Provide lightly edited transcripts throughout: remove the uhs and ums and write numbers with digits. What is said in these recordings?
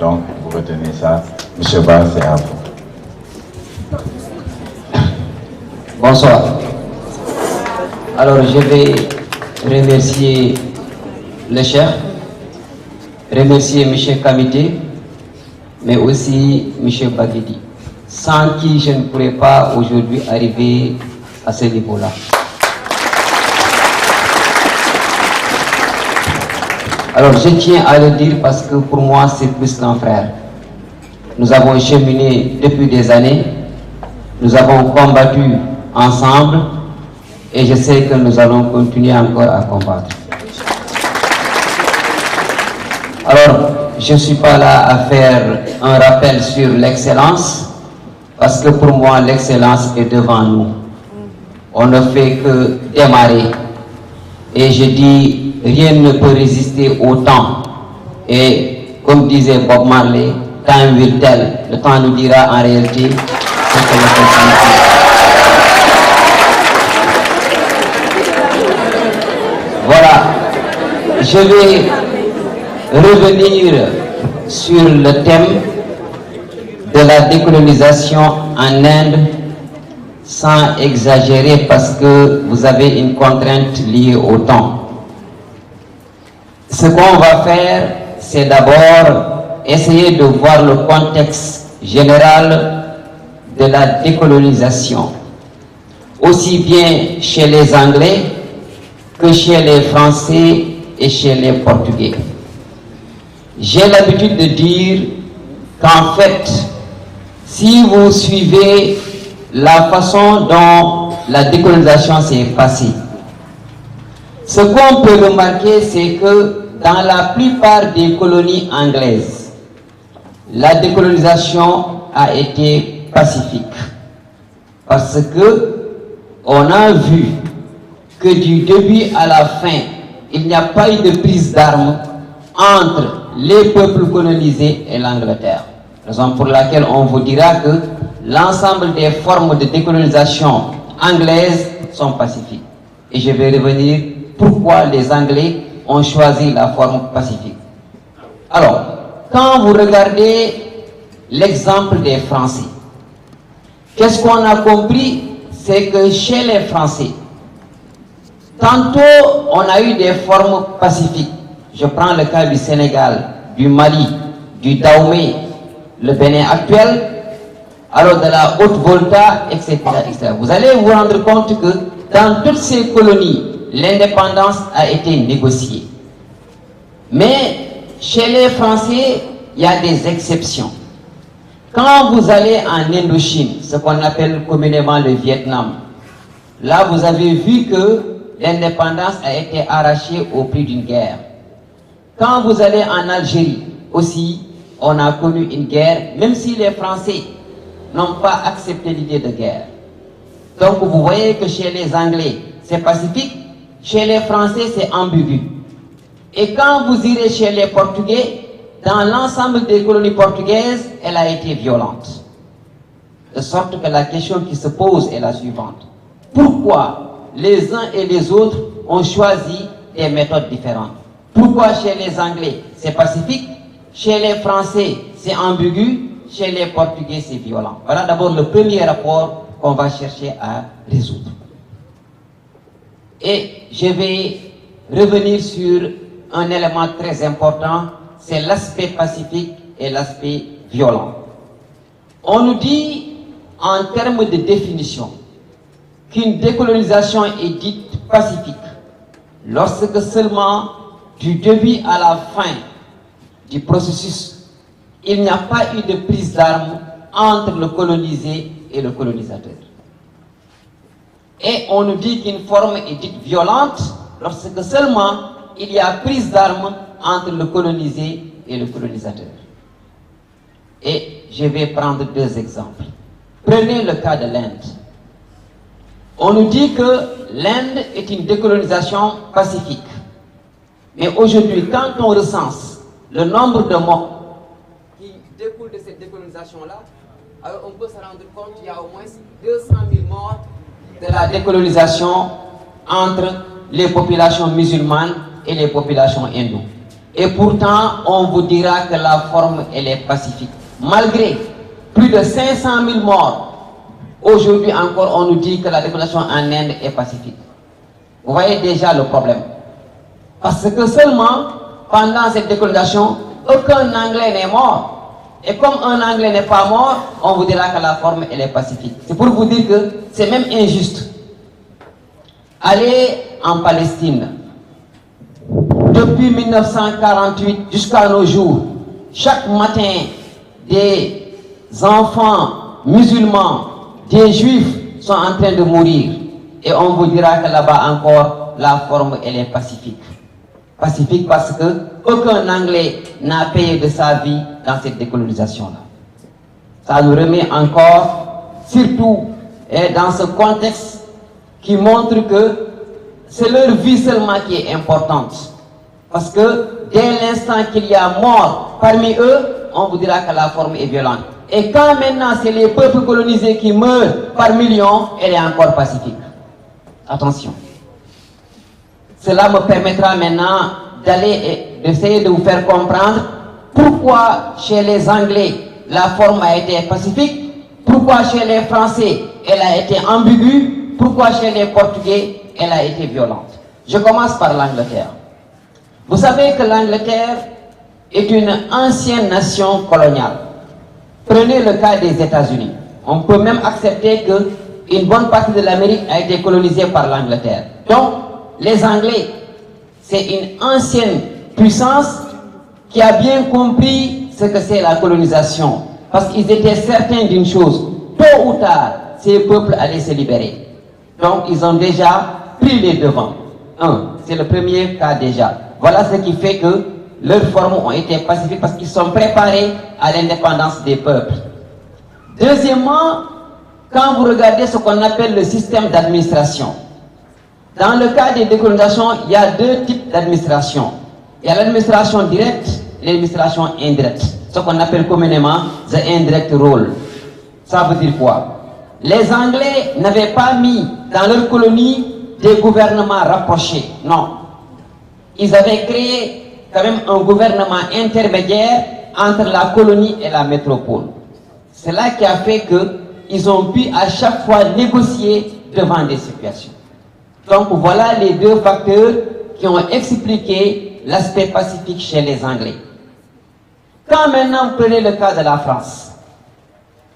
Donc, vous retenez ça. Monsieur Ba, c'est à vous. Bonsoir. Alors, je vais remercier le chef, remercier M. Kamité, mais aussi M. Baguedi, sans qui je ne pourrais pas aujourd'hui arriver à ce niveau-là. Alors, je tiens à le dire parce que pour moi, c'est plus qu'un frère. Nous avons cheminé depuis des années, nous avons combattu ensemble et je sais que nous allons continuer encore à combattre. Alors, je ne suis pas là à faire un rappel sur l'excellence parce que pour moi, l'excellence est devant nous. On ne fait que démarrer. Et je dis, rien ne peut résister au temps. Et comme disait Bob Marley, time will tell. Le temps nous dira en réalité ce que le temps signifie. Voilà. Je vais revenir sur le thème de la décolonisation en Inde sans exagérer parce que vous avez une contrainte liée au temps. Ce qu'on va faire, c'est d'abord essayer de voir le contexte général de la décolonisation, aussi bien chez les Anglais que chez les Français et chez les Portugais. J'ai l'habitude de dire qu'en fait, si vous suivez la façon dont la décolonisation s'est passée, ce qu'on peut remarquer, c'est que dans la plupart des colonies anglaises, la décolonisation a été pacifique. Parce que on a vu que du début à la fin, il n'y a pas eu de prise d'armes entre les peuples colonisés et l'Angleterre. Raison pour laquelle on vous dira que l'ensemble des formes de décolonisation anglaises sont pacifiques. Et je vais revenir pourquoi les Anglais ont choisi la forme pacifique. Alors, quand vous regardez l'exemple des Français, qu'est-ce qu'on a compris? C'est que chez les Français, tantôt on a eu des formes pacifiques. Je prends le cas du Sénégal, du Mali, du Dahomey, le Bénin actuel, alors de la Haute-Volta, etc., etc. Vous allez vous rendre compte que dans toutes ces colonies, l'indépendance a été négociée. Mais chez les Français, il y a des exceptions. Quand vous allez en Indochine, ce qu'on appelle communément le Vietnam, là vous avez vu que l'indépendance a été arrachée au prix d'une guerre. Quand vous allez en Algérie aussi, on a connu une guerre, même si les Français n'ont pas accepté l'idée de guerre. Donc vous voyez que chez les Anglais, c'est pacifique, chez les Français, c'est ambigu. Et quand vous irez chez les Portugais, dans l'ensemble des colonies portugaises, elle a été violente. De sorte que la question qui se pose est la suivante. Pourquoi les uns et les autres ont choisi des méthodes différentes? Pourquoi chez les Anglais, c'est pacifique, chez les Français, c'est ambigu, chez les Portugais, c'est violent? Voilà d'abord le premier rapport qu'on va chercher à résoudre. Et je vais revenir sur un élément très important, c'est l'aspect pacifique et l'aspect violent. On nous dit, en termes de définition, qu'une décolonisation est dite pacifique lorsque seulement du début à la fin du processus, il n'y a pas eu de prise d'armes entre le colonisé et le colonisateur. Et on nous dit qu'une forme est dite violente lorsque seulement il y a prise d'armes entre le colonisé et le colonisateur. Et je vais prendre deux exemples. Prenez le cas de l'Inde. On nous dit que l'Inde est une décolonisation pacifique. Mais aujourd'hui, quand on recense le nombre de morts qui découlent de cette décolonisation-là, alors on peut se rendre compte qu'il y a au moins 200 000 morts de la décolonisation entre les populations musulmanes et les populations hindoues. Et pourtant, on vous dira que la forme, elle est pacifique. Malgré plus de 500 000 morts, aujourd'hui encore, on nous dit que la décolonisation en Inde est pacifique. Vous voyez déjà le problème. Parce que seulement, pendant cette décolonisation, aucun Anglais n'est mort. Et comme un Anglais n'est pas mort, on vous dira que la forme, elle est pacifique. C'est pour vous dire que c'est même injuste. Allez en Palestine. Depuis 1948 jusqu'à nos jours, chaque matin, des enfants musulmans, des juifs sont en train de mourir. Et on vous dira que là-bas encore, la forme, elle est pacifique. Pacifique parce que aucun Anglais n'a payé de sa vie dans cette décolonisation-là. Ça nous remet encore, surtout dans ce contexte qui montre que c'est leur vie seulement qui est importante. Parce que dès l'instant qu'il y a mort parmi eux, on vous dira que la forme est violente. Et quand maintenant c'est les peuples colonisés qui meurent par millions, elle est encore pacifique. Attention. Cela me permettra maintenant d'aller et d'essayer de vous faire comprendre pourquoi chez les Anglais la forme a été pacifique, pourquoi chez les Français elle a été ambiguë, pourquoi chez les Portugais elle a été violente. Je commence par l'Angleterre. Vous savez que l'Angleterre est une ancienne nation coloniale. Prenez le cas des États-Unis. On peut même accepter qu'une bonne partie de l'Amérique a été colonisée par l'Angleterre. Donc, les Anglais, c'est une ancienne puissance qui a bien compris ce que c'est la colonisation. Parce qu'ils étaient certains d'une chose, tôt ou tard, ces peuples allaient se libérer. Donc, ils ont déjà pris les devants. C'est le premier cas déjà. Voilà ce qui fait que leurs formes ont été pacifiques parce qu'ils sont préparés à l'indépendance des peuples. Deuxièmement, quand vous regardez ce qu'on appelle le système d'administration, dans le cas des décolonisations, il y a deux types d'administration. Il y a l'administration directe et l'administration indirecte, ce qu'on appelle communément the indirect rule. Ça veut dire quoi? Les Anglais n'avaient pas mis dans leur colonie des gouvernements rapprochés, non. Ils avaient créé quand même un gouvernement intermédiaire entre la colonie et la métropole. C'est là qui a fait qu'ils ont pu à chaque fois négocier devant des situations. Donc voilà les deux facteurs qui ont expliqué l'aspect pacifique chez les Anglais. Quand maintenant vous prenez le cas de la France,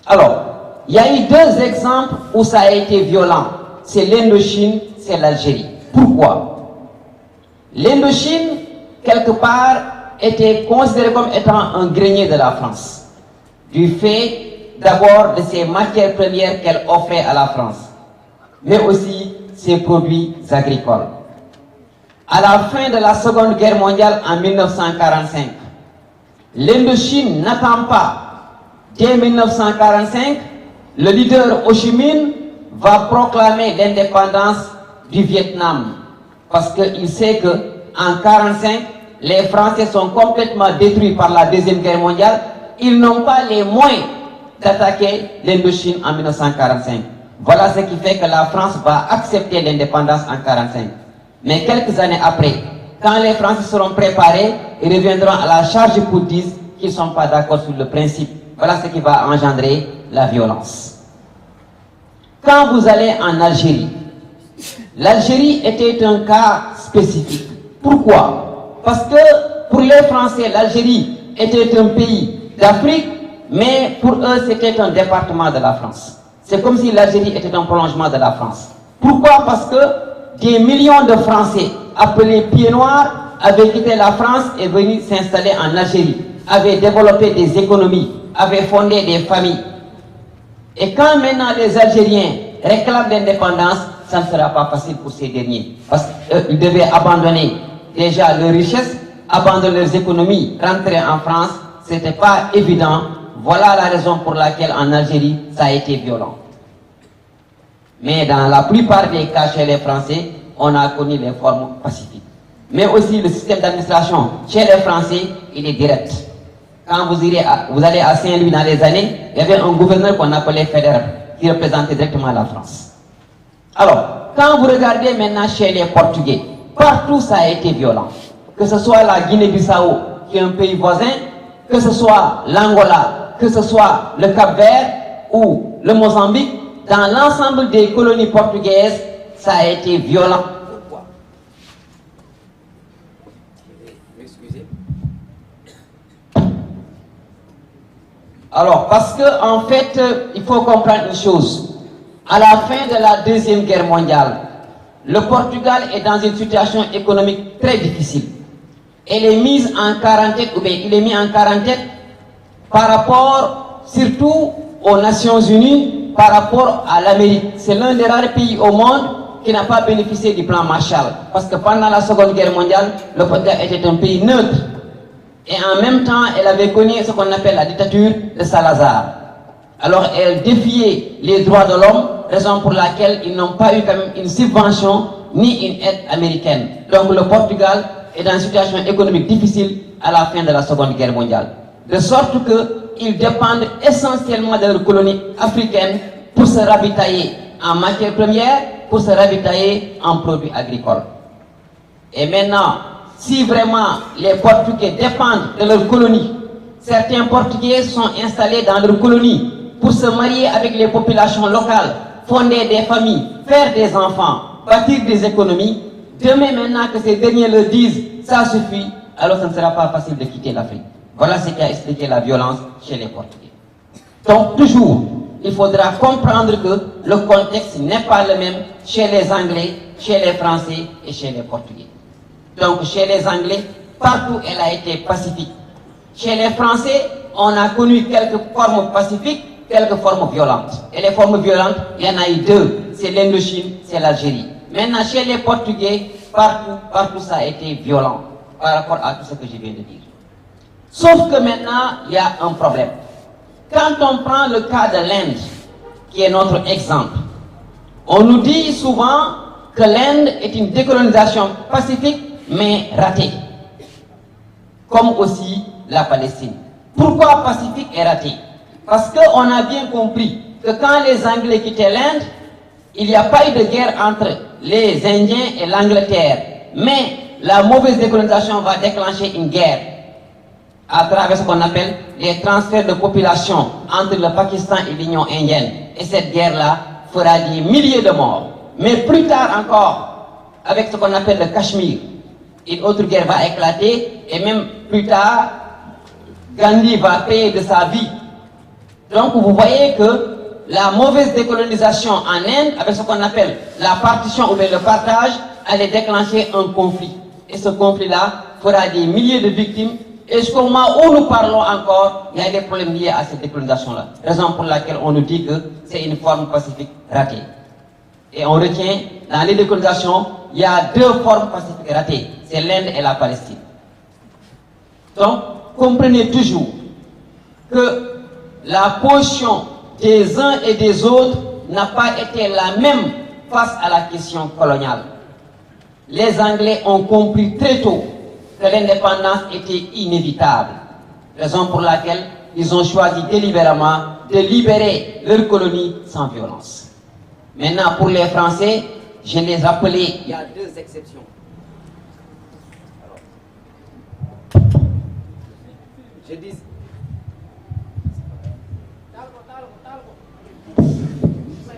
alors il y a eu deux exemples où ça a été violent. C'est l'Indochine, c'est l'Algérie. Pourquoi? L'Indochine, quelque part, était considérée comme étant un grenier de la France. Du fait d'abord de ses matières premières qu'elle offrait à la France, mais aussi ses produits agricoles. À la fin de la Seconde Guerre mondiale en 1945, l'Indochine n'attend pas. Dès 1945, le leader Ho Chi Minh va proclamer l'indépendance du Vietnam. Parce qu'il sait qu'en 1945, les Français sont complètement détruits par la Deuxième Guerre mondiale. Ils n'ont pas les moyens d'attaquer l'Indochine en 1945. Voilà ce qui fait que la France va accepter l'indépendance en 1945. Mais quelques années après, quand les Français seront préparés, ils reviendront à la charge pour dire qu'ils ne sont pas d'accord sur le principe. Voilà ce qui va engendrer la violence. Quand vous allez en Algérie, l'Algérie était un cas spécifique. Pourquoi? Parce que pour les Français, l'Algérie était un pays d'Afrique, mais pour eux, c'était un département de la France. C'est comme si l'Algérie était un prolongement de la France. Pourquoi? Parce que des millions de Français appelés pieds noirs avaient quitté la France et venu s'installer en Algérie, avaient développé des économies, avaient fondé des familles. Et quand maintenant les Algériens réclament l'indépendance, ça ne sera pas facile pour ces derniers. Parce qu'ils devaient abandonner déjà leurs richesses, abandonner leurs économies, rentrer en France. Ce n'était pas évident. Voilà la raison pour laquelle en Algérie, ça a été violent. Mais dans la plupart des cas chez les Français, on a connu les formes pacifiques. Mais aussi le système d'administration chez les Français, il est direct. Quand vous allez à Saint-Louis dans les années, il y avait un gouverneur qu'on appelait Fédéral, qui représentait directement la France. Alors, quand vous regardez maintenant chez les Portugais, partout ça a été violent. que ce soit la Guinée-Bissau, qui est un pays voisin, que ce soit l'Angola, que ce soit le Cap-Vert ou le Mozambique, dans l'ensemble des colonies portugaises, ça a été violent. Pourquoi? Alors, parce que en fait, il faut comprendre une chose. À la fin de la Deuxième Guerre mondiale, le Portugal est dans une situation économique très difficile. Elle est mise en quarantaine, ou bien il est mis en quarantaine par rapport surtout aux Nations Unies, par rapport à l'Amérique. C'est l'un des rares pays au monde qui n'a pas bénéficié du plan Marshall. Parce que pendant la Seconde Guerre mondiale, le Portugal était un pays neutre. Et en même temps, elle avait connu ce qu'on appelle la dictature de Salazar. Alors elle défiait les droits de l'homme, raison pour laquelle ils n'ont pas eu quand même une subvention ni une aide américaine. Donc le Portugal est dans une situation économique difficile à la fin de la Seconde Guerre mondiale. De sorte qu'ils dépendent essentiellement de leurs colonies africaines pour se ravitailler en matières premières, pour se ravitailler en produits agricoles. Et maintenant, si vraiment les Portugais dépendent de leurs colonies, certains Portugais sont installés dans leurs colonies pour se marier avec les populations locales, fonder des familles, faire des enfants, bâtir des économies. Demain maintenant que ces derniers leur disent ça suffit, alors ce ne sera pas facile de quitter l'Afrique. Voilà ce qui a expliqué la violence chez les Portugais. Donc toujours, il faudra comprendre que le contexte n'est pas le même chez les Anglais, chez les Français et chez les Portugais. Donc chez les Anglais, partout elle a été pacifique. Chez les Français, on a connu quelques formes pacifiques, quelques formes violentes. Et les formes violentes, il y en a eu deux. C'est l'Indochine, c'est l'Algérie. Maintenant, chez les Portugais, partout ça a été violent par rapport à tout ce que je viens de dire. Sauf que maintenant, il y a un problème. Quand on prend le cas de l'Inde, qui est notre exemple, on nous dit souvent que l'Inde est une décolonisation pacifique, mais ratée. Comme aussi la Palestine. Pourquoi pacifique et ratée? Parce qu'on a bien compris que quand les Anglais quittaient l'Inde, il n'y a pas eu de guerre entre les Indiens et l'Angleterre. Mais la mauvaise décolonisation va déclencher une guerre à travers ce qu'on appelle les transferts de population entre le Pakistan et l'Union indienne. Et cette guerre-là fera des milliers de morts. Mais plus tard encore, avec ce qu'on appelle le Cachemire, une autre guerre va éclater et même plus tard, Gandhi va payer de sa vie. Donc vous voyez que la mauvaise décolonisation en Inde, avec ce qu'on appelle la partition ou bien le partage, allait déclencher un conflit. Et ce conflit-là fera des milliers de victimes. Et jusqu'au moment où nous parlons encore, il y a des problèmes liés à cette décolonisation-là. Raison pour laquelle on nous dit que c'est une forme pacifique ratée. Et on retient, dans les décolonisations, il y a deux formes pacifiques ratées. C'est l'Inde et la Palestine. Donc, comprenez toujours que la position des uns et des autres n'a pas été la même face à la question coloniale. Les Anglais ont compris très tôt que l'indépendance était inévitable. Raison pour laquelle ils ont choisi délibérément de libérer leur colonie sans violence. Maintenant, pour les Français, je les rappelais, il y a deux exceptions.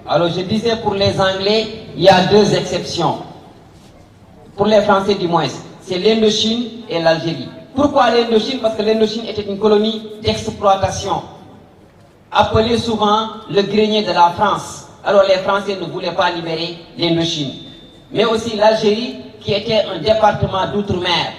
Alors je disais pour les Anglais, il y a deux exceptions. Pour les Français du moins, c'est l'Indochine et l'Algérie. Pourquoi l'Indochine? Parce que l'Indochine était une colonie d'exploitation, appelée souvent le grenier de la France. Alors les Français ne voulaient pas libérer l'Indochine. Mais aussi l'Algérie, qui était un département d'outre-mer,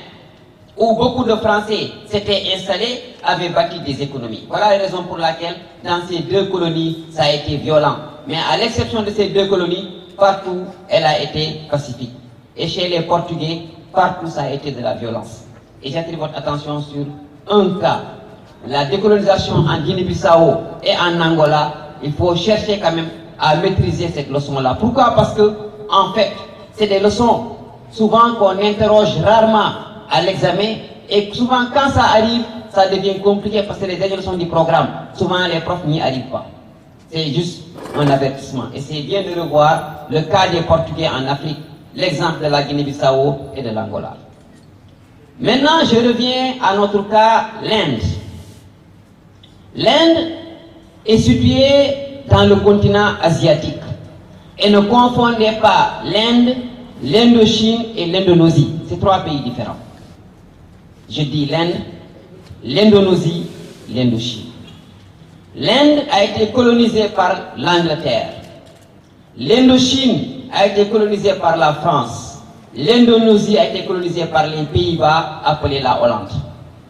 où beaucoup de Français s'étaient installés, avaient bâti des économies. Voilà la raison pour laquelle, dans ces deux colonies, ça a été violent. Mais à l'exception de ces deux colonies, partout, elle a été pacifique. Et chez les Portugais, partout, ça a été de la violence. Et j'attire votre attention sur un cas. La décolonisation en Guinée-Bissau et en Angola, il faut chercher quand même à maîtriser cette leçon-là. Pourquoi? Parce que, en fait, c'est des leçons souvent qu'on interroge rarement à l'examen, et souvent quand ça arrive, ça devient compliqué parce que les leçons du programme, souvent les profs n'y arrivent pas. C'est juste un avertissement. Et c'est bien de revoir le cas des Portugais en Afrique, l'exemple de la Guinée-Bissau et de l'Angola. Maintenant, je reviens à notre cas, l'Inde. L'Inde est située dans le continent asiatique. Et ne confondez pas l'Inde, l'Indochine et l'Indonésie. C'est trois pays différents. Je dis l'Inde, l'Indonésie, l'Indochine. L'Inde a été colonisée par l'Angleterre. L'Indochine a été colonisée par la France. L'Indonésie a été colonisée par les Pays-Bas, appelés la Hollande.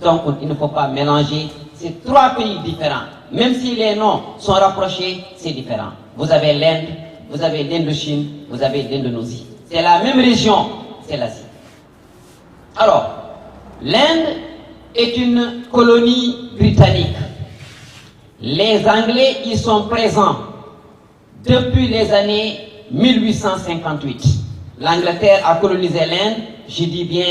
Donc, il ne faut pas mélanger ces trois pays différents. Même si les noms sont rapprochés, c'est différent. Vous avez l'Inde, vous avez l'Indochine, vous avez l'Indonésie. C'est la même région, c'est l'Asie. Alors, l'Inde est une colonie britannique. Les Anglais y sont présents depuis les années 1858. L'Angleterre a colonisé l'Inde, je dis bien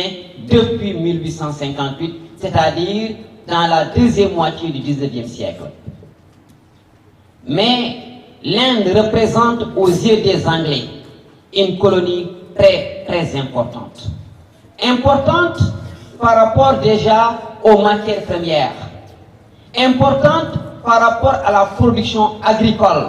depuis 1858, c'est-à-dire dans la deuxième moitié du 19e siècle. Mais l'Inde représente aux yeux des Anglais une colonie très très importante. Importante par rapport déjà aux matières premières. Importante par rapport à la production agricole.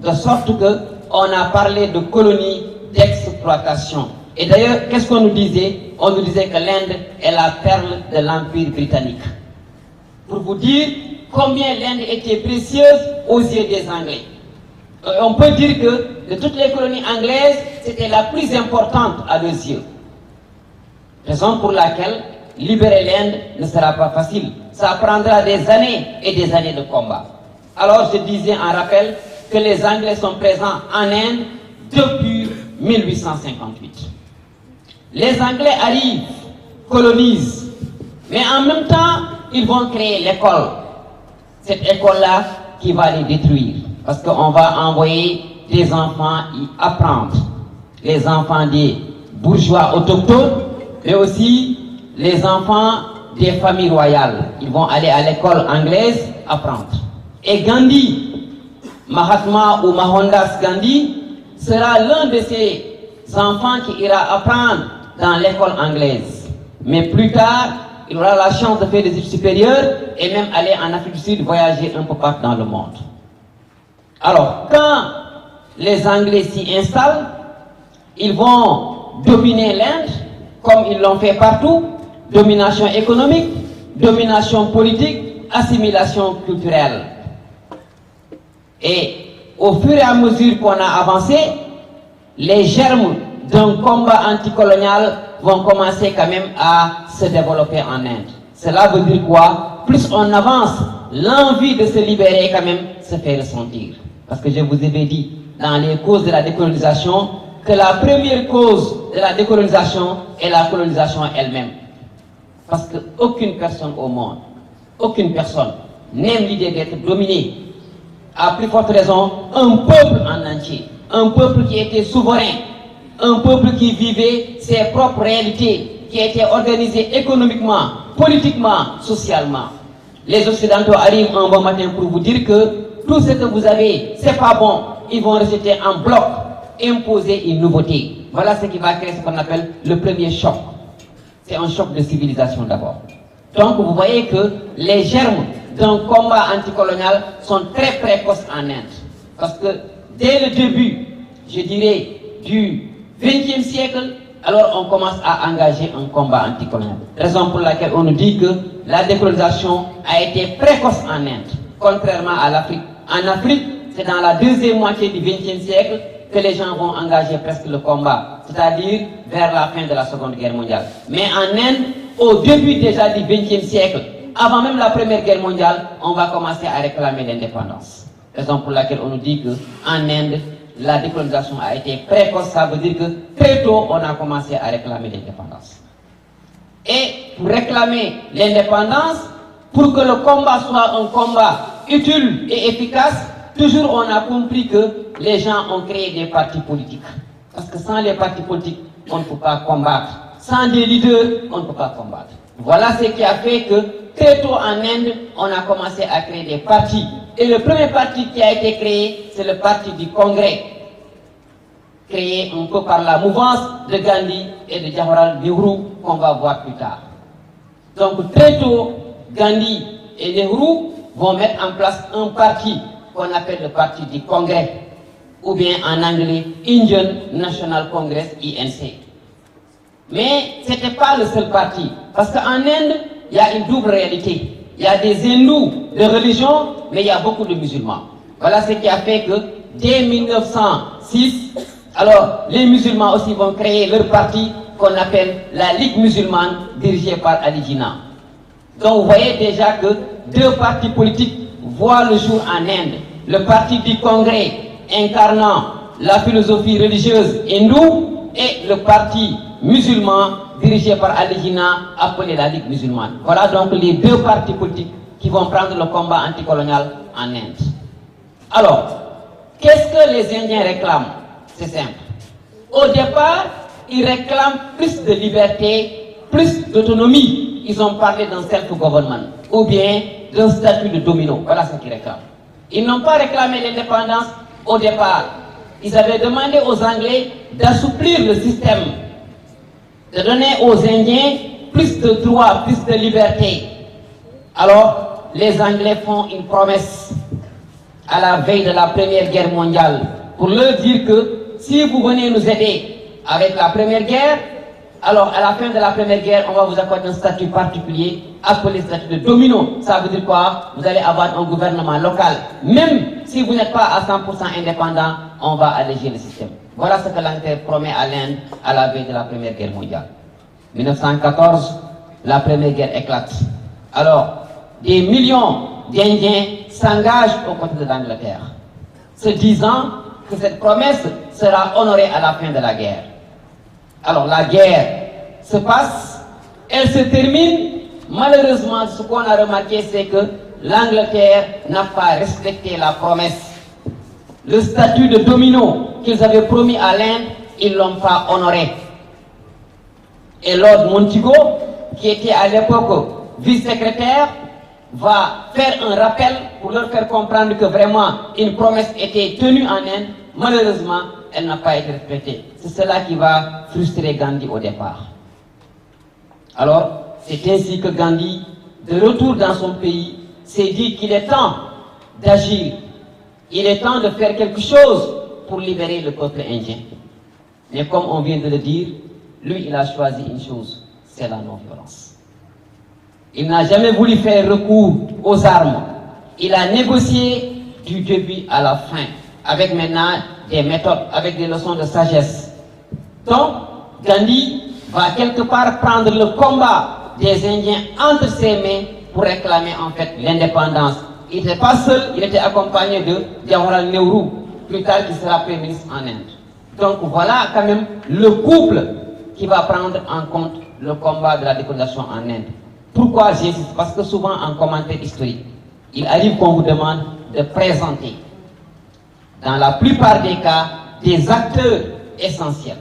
De sorte qu'on a parlé de colonie d'exploitation. Et d'ailleurs, qu'est-ce qu'on nous disait? On nous disait que l'Inde est la perle de l'Empire britannique. Pour vous dire combien l'Inde était précieuse aux yeux des Anglais. On peut dire que de toutes les colonies anglaises, c'était la plus importante à leurs yeux. Raison pour laquelle libérer l'Inde ne sera pas facile. Ça prendra des années et des années de combat. Alors je disais en rappel que les Anglais sont présents en Inde depuis 1858. Les Anglais arrivent, colonisent, mais en même temps, ils vont créer l'école. Cette école-là qui va les détruire. Parce qu'on va envoyer des enfants y apprendre. Les enfants des bourgeois autochtones, mais aussi les enfants des familles royales. Ils vont aller à l'école anglaise apprendre. Et Gandhi, Mahatma ou Mohandas Gandhi, sera l'un de ces enfants qui ira apprendre dans l'école anglaise. Mais plus tard, il aura la chance de faire des études supérieures et même aller en Afrique du Sud, voyager un peu partout dans le monde. Alors, quand les Anglais s'y installent, ils vont dominer l'Inde, comme ils l'ont fait partout, domination économique, domination politique, assimilation culturelle. Et au fur et à mesure qu'on a avancé, les germes d'un combat anticolonial vont commencer quand même à se développer en Inde. Cela veut dire quoi? Plus on avance, l'envie de se libérer quand même se fait ressentir. Parce que je vous avais dit, dans les causes de la décolonisation, que la première cause de la décolonisation est la colonisation elle-même. Parce qu'aucune personne au monde, aucune personne n'aime l'idée d'être dominée. À plus forte raison, un peuple en entier, un peuple qui était souverain, un peuple qui vivait ses propres réalités, qui était organisé économiquement, politiquement, socialement. Les Occidentaux arrivent un bon matin pour vous dire que tout ce que vous avez, c'est pas bon. Ils vont rejeter en bloc, imposer une nouveauté. Voilà ce qui va créer ce qu'on appelle le premier choc. C'est un choc de civilisation d'abord. Donc vous voyez que les germes d'un combat anticolonial sont très précoces en Inde. Parce que dès le début, je dirais, du XXe siècle, alors on commence à engager un combat anticolonial. Raison pour laquelle on nous dit que la décolonisation a été précoce en Inde, contrairement à l'Afrique. En Afrique, c'est dans la deuxième moitié du XXe siècle que les gens vont engager presque le combat, c'est-à-dire vers la fin de la Seconde Guerre mondiale. Mais en Inde, au début déjà du XXe siècle, avant même la Première Guerre mondiale, on va commencer à réclamer l'indépendance. Raison pour laquelle on nous dit qu'en Inde, la décolonisation a été précoce, ça veut dire que très tôt, on a commencé à réclamer l'indépendance. Et pour réclamer l'indépendance, pour que le combat soit un combat utile et efficace, toujours on a compris que les gens ont créé des partis politiques. Parce que sans les partis politiques, on ne peut pas combattre. Sans des leaders, on ne peut pas combattre. Voilà ce qui a fait que très tôt en Inde, on a commencé à créer des partis. Et le premier parti qui a été créé, c'est le parti du Congrès, créé un peu par la mouvance de Gandhi et de Jawaharlal Nehru, qu'on va voir plus tard. Donc très tôt, Gandhi et Nehru vont mettre en place un parti qu'on appelle le parti du Congrès, ou bien en anglais Indian National Congress, INC. Mais ce n'était pas le seul parti, parce qu'en Inde, il y a une double réalité. Il y a des hindous de religion, mais il y a beaucoup de musulmans. Voilà ce qui a fait que dès 1906, alors les musulmans aussi vont créer leur parti qu'on appelle la Ligue musulmane, dirigée par Ali Jinnah. Donc vous voyez déjà que deux partis politiques voient le jour en Inde. Le parti du Congrès incarnant la philosophie religieuse hindoue et le parti musulman dirigé par Ali Jinnah appelé la Ligue musulmane. Voilà donc les deux partis politiques qui vont prendre le combat anticolonial en Inde. Alors, qu'est-ce que les Indiens réclament? C'est simple. Au départ, ils réclament plus de liberté, plus d'autonomie. Ils ont parlé d'un self-government ou bien d'un statut de domino. Voilà ce qu'ils réclament. Ils n'ont pas réclamé l'indépendance au départ. Ils avaient demandé aux Anglais d'assouplir le système, de donner aux Indiens plus de droits, plus de liberté. Alors, les Anglais font une promesse à la veille de la Première Guerre mondiale pour leur dire que si vous venez nous aider avec la Première Guerre, alors à la fin de la Première Guerre, on va vous accorder un statut particulier appelé statut de domino. Ça veut dire quoi? Vous allez avoir un gouvernement local. Même si vous n'êtes pas à 100% indépendant, on va alléger le système. Voilà ce que l'Angleterre promet à l'Inde à la veille de la Première Guerre mondiale. 1914, la Première Guerre éclate. Alors, des millions d'Indiens s'engagent aux côtés de l'Angleterre, se disant que cette promesse sera honorée à la fin de la guerre. Alors la guerre se passe, elle se termine. Malheureusement, ce qu'on a remarqué, c'est que l'Angleterre n'a pas respecté la promesse. Le statut de domino qu'ils avaient promis à l'Inde, ils ne l'ont pas honoré. Et Lord Montigo, qui était à l'époque vice-secrétaire, va faire un rappel pour leur faire comprendre que vraiment une promesse était tenue en Inde. Malheureusement, elle n'a pas été respectée. C'est cela qui va frustrer Gandhi au départ. Alors, c'est ainsi que Gandhi, de retour dans son pays, s'est dit qu'il est temps d'agir. Il est temps de faire quelque chose pour libérer le peuple indien. Mais comme on vient de le dire, lui, il a choisi une chose, c'est la non-violence. Il n'a jamais voulu faire recours aux armes. Il a négocié du début à la fin, avec maintenant des méthodes, avec des leçons de sagesse. Donc, Gandhi va quelque part prendre le combat des Indiens entre ses mains pour réclamer en fait l'indépendance. Il n'était pas seul, il était accompagné de Jawaharlal Nehru, plus tard qui sera Premier ministre en Inde. Donc voilà quand même le couple qui va prendre en compte le combat de la décolonisation en Inde. Pourquoi j'insiste? Parce que souvent en commentaire historique, il arrive qu'on vous demande de présenter, dans la plupart des cas, des acteurs essentiels.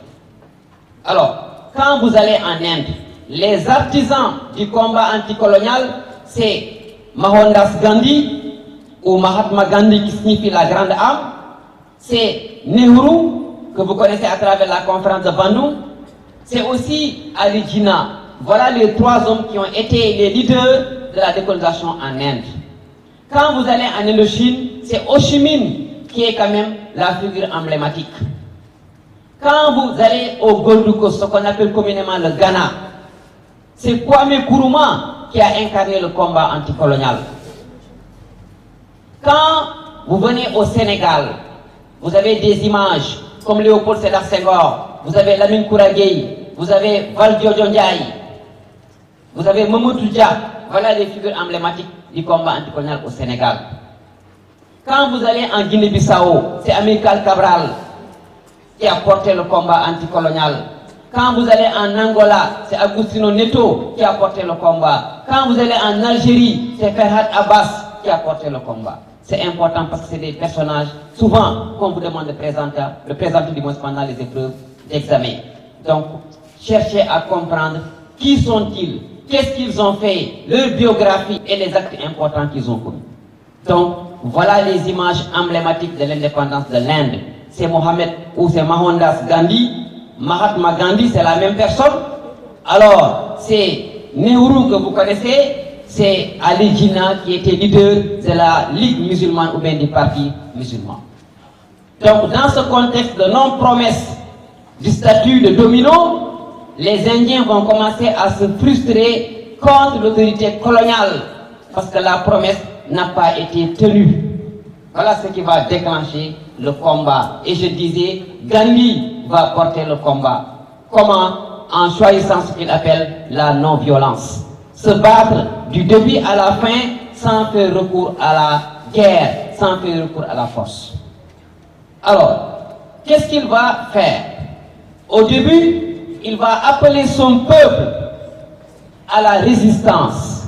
Alors, quand vous allez en Inde, les artisans du combat anticolonial, c'est Mohandas Gandhi, ou Mahatma Gandhi qui signifie la grande âme, c'est Nehru, que vous connaissez à travers la conférence de Bandung, c'est aussi Ali Jinnah. Voilà les trois hommes qui ont été les leaders de la décolonisation en Inde. Quand vous allez en Indochine, c'est Ho Chi Minh qui est quand même la figure emblématique. Quand vous allez au Gold Coast, ce qu'on appelle communément le Ghana, c'est Kwame Nkrumah qui a incarné le combat anticolonial. Quand vous venez au Sénégal, vous avez des images comme Léopold Sédar Senghor, vous avez Lamine Koura Gueye, vous avez Valdiodio Ndiaye, vous avez Mamadou Dia. Voilà les figures emblématiques du combat anticolonial au Sénégal. Quand vous allez en Guinée-Bissau, c'est Amilcar Cabral qui a porté le combat anticolonial. Quand vous allez en Angola, c'est Agustino Neto qui a porté le combat. Quand vous allez en Algérie, c'est Ferhat Abbas qui a porté le combat. C'est important parce que c'est des personnages, souvent, qu'on vous demande de présenter du moins pendant les épreuves d'examen. Donc, cherchez à comprendre qui sont-ils, qu'est-ce qu'ils ont fait, leur biographie et les actes importants qu'ils ont commis. Donc, voilà les images emblématiques de l'indépendance de l'Inde. C'est Mohamed ou c'est Mohandas Gandhi. Mahatma Gandhi, c'est la même personne. Alors, c'est Nehru que vous connaissez, c'est Ali Jinnah qui était leader de la Ligue musulmane ou bien du parti musulman. Donc dans ce contexte de non-promesse du statut de domino, les Indiens vont commencer à se frustrer contre l'autorité coloniale parce que la promesse n'a pas été tenue. Voilà ce qui va déclencher le combat. Et je disais, Gandhi va porter le combat. Comment? En choisissant ce qu'il appelle la non-violence. Se battre du début à la fin sans faire recours à la guerre, sans faire recours à la force. Alors, qu'est-ce qu'il va faire? Au début, il va appeler son peuple à la résistance.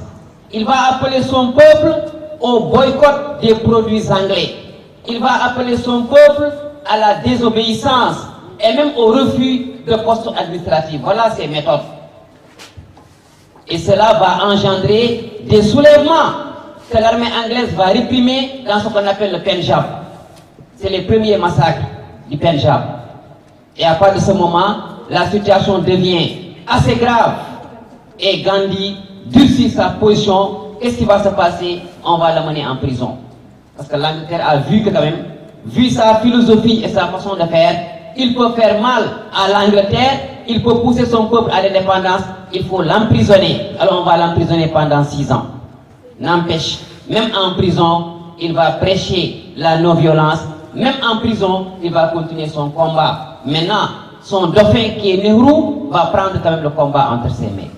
Il va appeler son peuple au boycott des produits anglais. Il va appeler son peuple à la désobéissance et même au refus de postes administratifs. Voilà ses méthodes. Et cela va engendrer des soulèvements que l'armée anglaise va réprimer dans ce qu'on appelle le Pendjab. C'est les premiers massacres du Pendjab. Et à partir de ce moment, la situation devient assez grave. Et Gandhi durcit sa position. Qu'est-ce qui va se passer? On va l'amener en prison. Parce que l'Angleterre a vu que quand même, vu sa philosophie et sa façon de faire, il peut faire mal à l'Angleterre, il peut pousser son peuple à l'indépendance, il faut l'emprisonner. Alors on va l'emprisonner pendant 6 ans. N'empêche, même en prison, il va prêcher la non-violence. Même en prison, il va continuer son combat. Maintenant, son dauphin qui est Nehru va prendre quand même le combat entre ses mains.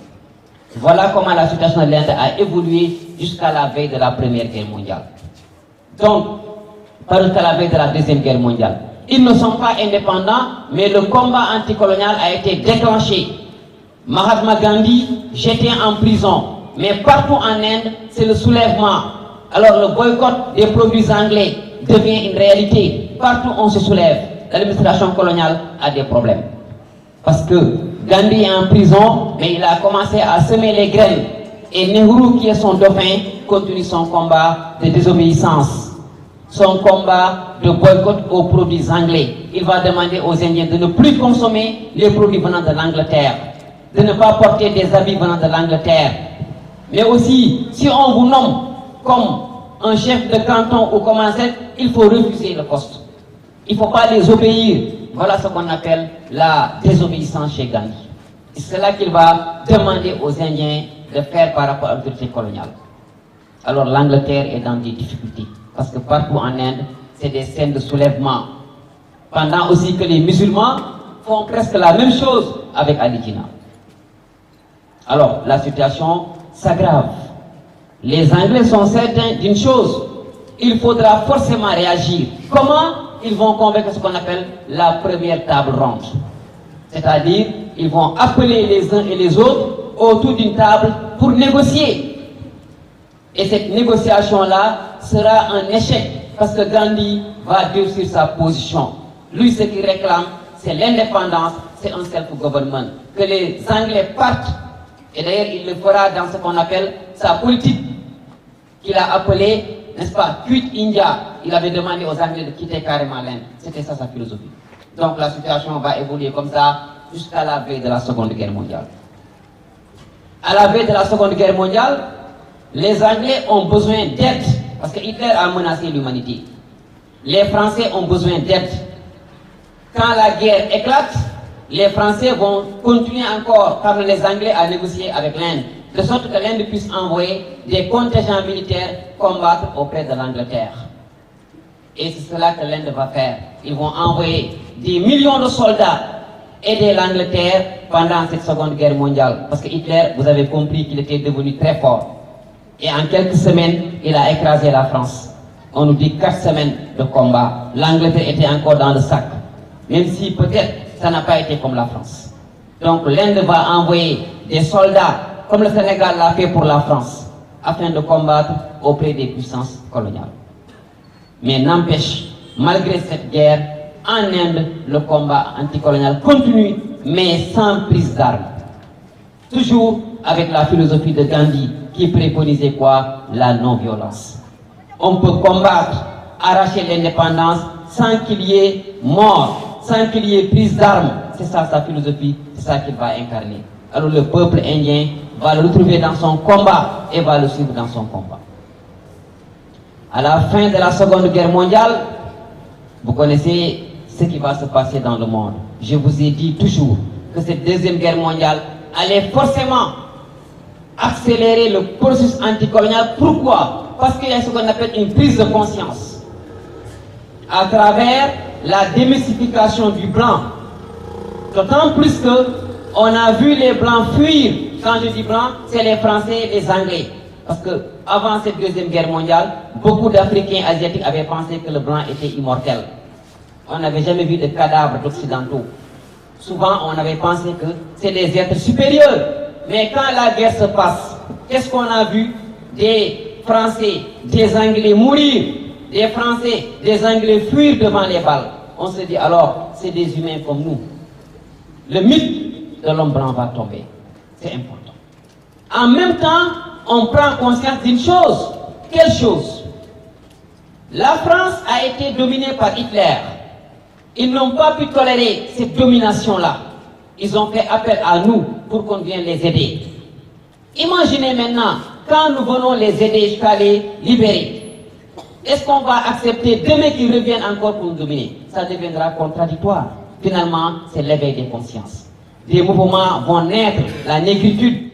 Voilà comment la situation de l'Inde a évolué jusqu'à la veille de la Première Guerre mondiale. Donc, jusqu'à la veille de la Deuxième Guerre mondiale. Ils ne sont pas indépendants, mais le combat anticolonial a été déclenché. Mahatma Gandhi, jeté en prison. Mais partout en Inde, c'est le soulèvement. Alors le boycott des produits anglais devient une réalité. Partout on se soulève. L'administration coloniale a des problèmes. Parce que Gandhi est en prison, mais il a commencé à semer les graines. Et Nehru, qui est son dauphin, continue son combat de désobéissance. Son combat de boycott aux produits anglais. Il va demander aux Indiens de ne plus consommer les produits venant de l'Angleterre, de ne pas porter des habits venant de l'Angleterre. Mais aussi, si on vous nomme comme un chef de canton ou comme un chef, il faut refuser le poste. Il ne faut pas les obéir. Voilà ce qu'on appelle la désobéissance chez Gandhi. C'est là qu'il va demander aux Indiens de faire par rapport à l'autorité coloniale. Alors l'Angleterre est dans des difficultés. Parce que partout en Inde, c'est des scènes de soulèvement. Pendant aussi que les musulmans font presque la même chose avec Ali Jinnah. Alors, la situation s'aggrave. Les Anglais sont certains d'une chose. Il faudra forcément réagir. Comment? Ils vont convaincre ce qu'on appelle la première table ronde. C'est-à-dire, ils vont appeler les uns et les autres autour d'une table pour négocier. Et cette négociation-là sera un échec parce que Gandhi va durcir sa position. Lui, ce qu'il réclame, c'est l'indépendance, c'est un self-government. Que les Anglais partent, et d'ailleurs il le fera dans ce qu'on appelle sa politique, qu'il a appelée, n'est-ce pas, Quit India. Il avait demandé aux Anglais de quitter carrément l'Inde. C'était ça sa philosophie. Donc la situation va évoluer comme ça jusqu'à la veille de la Seconde Guerre mondiale. À la veille de la Seconde Guerre mondiale, les Anglais ont besoin d'aide, parce que Hitler a menacé l'humanité. Les Français ont besoin d'aide. Quand la guerre éclate, les Français vont continuer encore par les Anglais à négocier avec l'Inde, de sorte que l'Inde puisse envoyer des contingents militaires combattre auprès de l'Angleterre. Et c'est cela que l'Inde va faire. Ils vont envoyer des millions de soldats aider l'Angleterre pendant cette Seconde Guerre mondiale. Parce que Hitler, vous avez compris qu'il était devenu très fort. Et en quelques semaines, il a écrasé la France. On nous dit 4 semaines de combat. L'Angleterre était encore dans le sac. Même si peut-être ça n'a pas été comme la France. Donc l'Inde va envoyer des soldats, comme le Sénégal l'a fait pour la France, afin de combattre auprès des puissances coloniales. Mais n'empêche, malgré cette guerre, en Inde, le combat anticolonial continue, mais sans prise d'armes. Toujours avec la philosophie de Gandhi, qui préconisait quoi? La non-violence. On peut combattre, arracher l'indépendance sans qu'il y ait mort, sans qu'il y ait prise d'armes. C'est ça sa philosophie, c'est ça qu'il va incarner. alors le peuple indien va le retrouver dans son combat et va le suivre dans son combat. À la fin de la Seconde Guerre mondiale, vous connaissez ce qui va se passer dans le monde. Je vous ai dit toujours que cette Deuxième Guerre mondiale allait forcément accélérer le processus anticolonial. Pourquoi? Parce qu'il y a ce qu'on appelle une prise de conscience. À travers la démystification du blanc. D'autant plus que on a vu les blancs fuir. Quand je dis blanc, c'est les Français et les Anglais. Parce que avant cette Deuxième Guerre mondiale, beaucoup d'Africains asiatiques avaient pensé que le blanc était immortel. On n'avait jamais vu de cadavres d'occidentaux. Souvent, on avait pensé que c'est des êtres supérieurs. Mais quand la guerre se passe, qu'est-ce qu'on a vu? Des Français, des Anglais mourir, des Français, des Anglais fuir devant les balles. On se dit alors, c'est des humains comme nous. Le mythe de l'homme blanc va tomber. C'est important. En même temps, on prend conscience d'une chose. Quelle chose? La France a été dominée par Hitler. Ils n'ont pas pu tolérer cette domination-là. Ils ont fait appel à nous pour qu'on vienne les aider. Imaginez maintenant, quand nous venons les aider jusqu'à les libérer, est-ce qu'on va accepter demain qu'ils reviennent encore pour nous dominer? Ça deviendra contradictoire. Finalement, c'est l'éveil des consciences. Des mouvements vont naître, la négritude